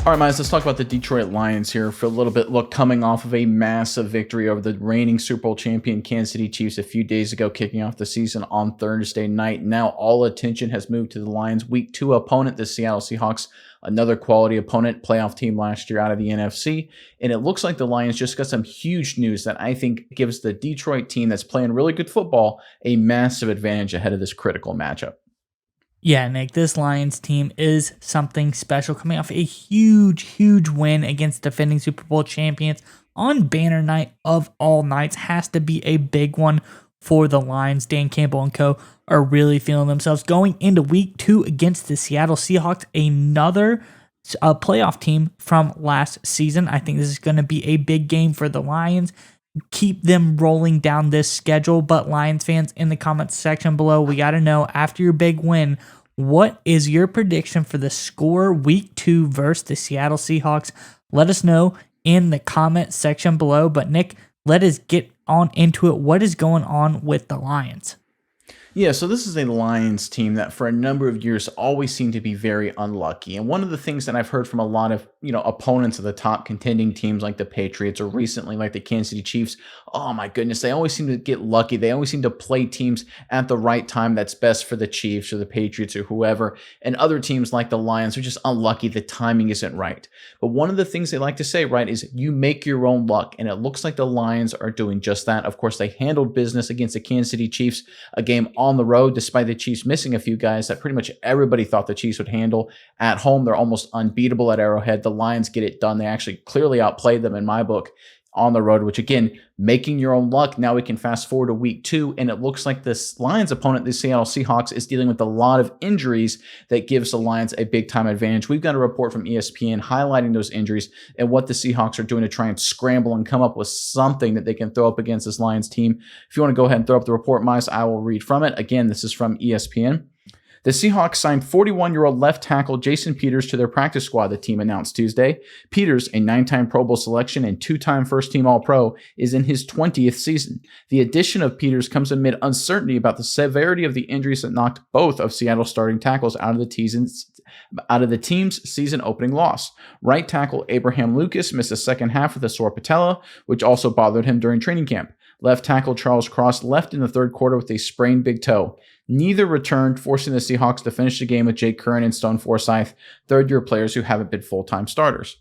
All right, Miles, let's talk about the Detroit Lions here for a little bit. Look, coming off of a massive victory over the reigning Super Bowl champion Kansas City Chiefs a few days ago, kicking off the season on Thursday night. Now all attention has moved to the Lions' Week 2 opponent, the Seattle Seahawks, another quality opponent, playoff team last year out of the NFC. And it looks like the Lions just got some huge news that I think gives the Detroit team that's playing really good football a massive advantage ahead of this critical matchup. Yeah, Nick, this Lions team is something special, coming off a huge win against defending Super Bowl champions on banner night of all nights. Has to be a big one for the Lions. Dan Campbell and co. are really feeling themselves going into week 2 against the Seattle Seahawks, another playoff team from last season. I think this is going to be a big game for the Lions. Keep them rolling down this schedule. But Lions fans, in the comments section below, we got to know, after your big win, what is your prediction for the score week 2 versus the Seattle Seahawks? Let us know in the comment section below. But Nick, let us get on into it. What is going on with the Lions? Yeah, so this is a Lions team that for a number of years always seemed to be very unlucky. And one of the things that I've heard from a lot of, opponents of the top contending teams like the Patriots or recently like the Kansas City Chiefs, oh my goodness, they always seem to get lucky. They always seem to play teams at the right time that's best for the Chiefs or the Patriots or whoever. And other teams like the Lions are just unlucky. The timing isn't right. But one of the things they like to say, right, is you make your own luck. And it looks like the Lions are doing just that. Of course, they handled business against the Kansas City Chiefs, a game on the road, despite the Chiefs missing a few guys that pretty much everybody thought the Chiefs would handle. At home, they're almost unbeatable at Arrowhead. The Lions get it done. They actually clearly outplayed them in my book on the road, which again, making your own luck. Now we can fast forward to week 2, and it looks like this Lions opponent, the Seattle Seahawks, is dealing with a lot of injuries that gives the Lions a big time advantage. We've got a report from ESPN highlighting those injuries and what the Seahawks are doing to try and scramble and come up with something that they can throw up against this Lions team. If you want to go ahead and throw up the report, Miles, I will read from it. Again, this is from ESPN. The Seahawks signed 41-year-old left tackle Jason Peters to their practice squad, the team announced Tuesday. Peters, a 9-time Pro Bowl selection and 2-time first-team All-Pro, is in his 20th season. The addition of Peters comes amid uncertainty about the severity of the injuries that knocked both of Seattle's starting tackles out of the team's season-opening loss. Right tackle Abraham Lucas missed the second half with a sore patella, which also bothered him during training camp. Left tackle Charles Cross left in the third quarter with a sprained big toe. Neither returned, forcing the Seahawks to finish the game with Jake Curran and Stone Forsythe, third-year players who haven't been full-time starters.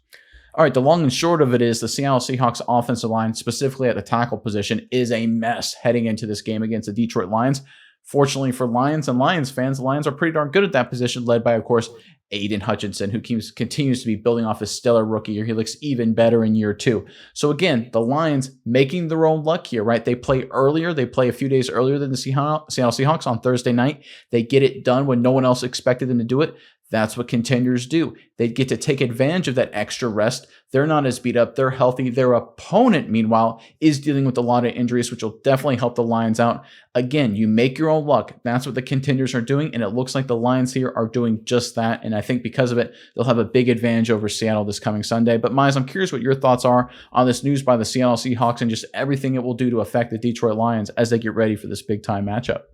All right, the long and short of it is the Seattle Seahawks offensive line, specifically at the tackle position, is a mess heading into this game against the Detroit Lions. Fortunately for Lions and Lions fans, the Lions are pretty darn good at that position, led by, of course, Aiden Hutchinson, who continues to be building off his stellar rookie year. He looks even better in year 2. So again, the Lions making their own luck here, right? They play earlier. They play a few days earlier than the Seattle Seahawks on Thursday night. They get it done when no one else expected them to do it. That's what contenders do. They get to take advantage of that extra rest. They're not as beat up. They're healthy. Their opponent, meanwhile, is dealing with a lot of injuries, which will definitely help the Lions out. Again, you make your own luck. That's what the contenders are doing, and it looks like the Lions here are doing just that. And I think because of it, they'll have a big advantage over Seattle this coming Sunday. But Miles, I'm curious what your thoughts are on this news by the Seattle Seahawks and just everything it will do to affect the Detroit Lions as they get ready for this big-time matchup.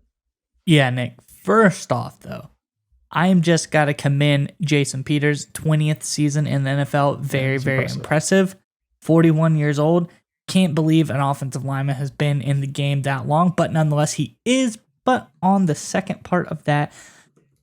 Yeah, Nick. First off, though, I'm just got to commend Jason Peters, 20th season in the NFL. Very impressive. 41 years old. Can't believe an offensive lineman has been in the game that long, but nonetheless, he is. But on the second part of that,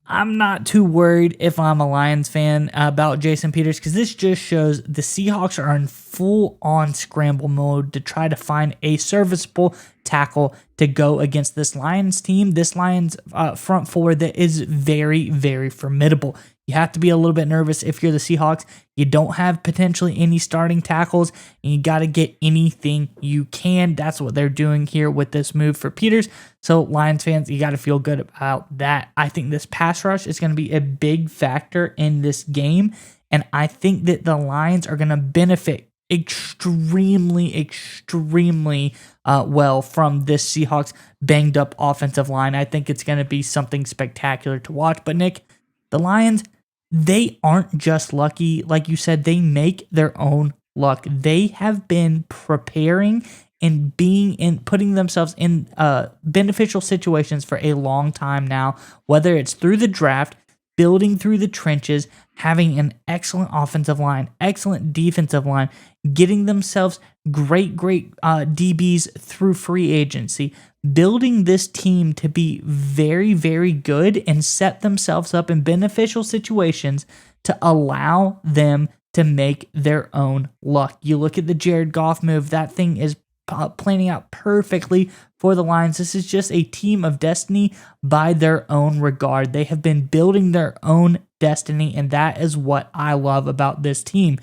I'm not too worried if I'm a Lions fan about Jason Peters, because this just shows the Seahawks are in full-on scramble mode to try to find a serviceable tackle to go against this Lions team. This Lions front four that is very formidable. You have to be a little bit nervous if you're the Seahawks. You don't have potentially any starting tackles, and you got to get anything you can. That's what they're doing here with this move for Peters. So Lions fans, you got to feel good about that. I think this pass rush is going to be a big factor in this game, and I think that the Lions are going to benefit extremely well from this Seahawks banged up offensive line. I think it's going to be something spectacular to watch. But Nick, the Lions, they aren't just lucky. Like you said, they make their own luck. They have been preparing and putting themselves in beneficial situations for a long time now, whether it's through the draft, building through the trenches, having an excellent offensive line, excellent defensive line, getting themselves great DBs through free agency, building this team to be very, very good and set themselves up in beneficial situations to allow them to make their own luck. You look at the Jared Goff move, that thing is planning out perfectly for the Lions. This is just a team of destiny by their own regard. They have been building their own destiny, and that is what I love about this team.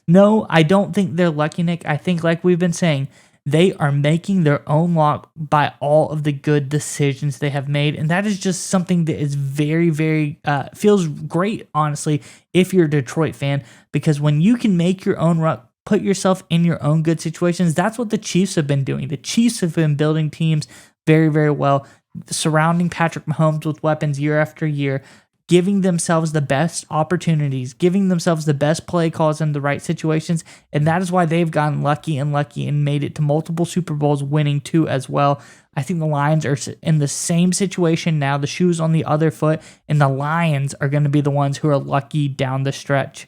No, I don't think they're lucky, Nick. I think, like we've been saying, they are making their own luck by all of the good decisions they have made. And that is just something that is very, very, feels great, honestly, if you're a Detroit fan, because when you can make your own luck, put yourself in your own good situations, that's what the Chiefs have been doing. The Chiefs have been building teams very, very well, surrounding Patrick Mahomes with weapons year after year, giving themselves the best opportunities, giving themselves the best play calls in the right situations, and that is why they've gotten lucky and made it to multiple Super Bowls, winning 2 as well. I think the Lions are in the same situation now. The shoe's on the other foot, and the Lions are going to be the ones who are lucky down the stretch.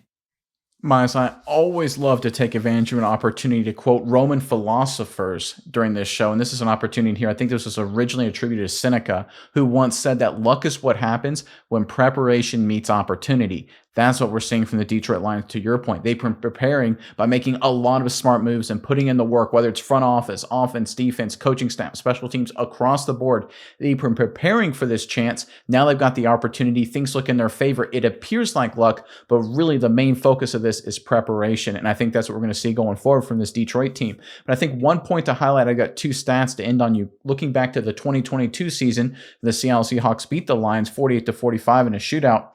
Miles, I always love to take advantage of an opportunity to quote Roman philosophers during this show. And this is an opportunity here. I think this was originally attributed to Seneca, who once said that luck is what happens when preparation meets opportunity. That's what we're seeing from the Detroit Lions, to your point. They've been preparing by making a lot of smart moves and putting in the work, whether it's front office, offense, defense, coaching staff, special teams, across the board. They've been preparing for this chance. Now they've got the opportunity. Things look in their favor. It appears like luck, but really the main focus of this is preparation. And I think that's what we're going to see going forward from this Detroit team. But I think one point to highlight, I got 2 stats to end on you. Looking back to the 2022 season, the Seattle Seahawks beat the Lions 48-45 in a shootout.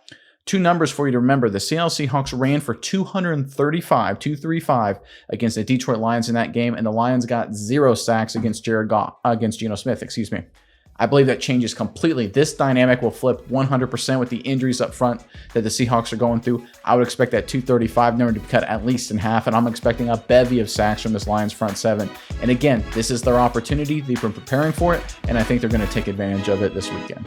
2 numbers for you to remember. The Seattle Seahawks ran for 235 against the Detroit Lions in that game, and the Lions got 0 sacks against Geno Smith, excuse me. I believe that changes completely. This dynamic will flip 100% with the injuries up front that the Seahawks are going through. I would expect that 235 number to be cut at least in half, and I'm expecting a bevy of sacks from this Lions front 7. And again, this is their opportunity. They've been preparing for it, and I think they're going to take advantage of it this weekend.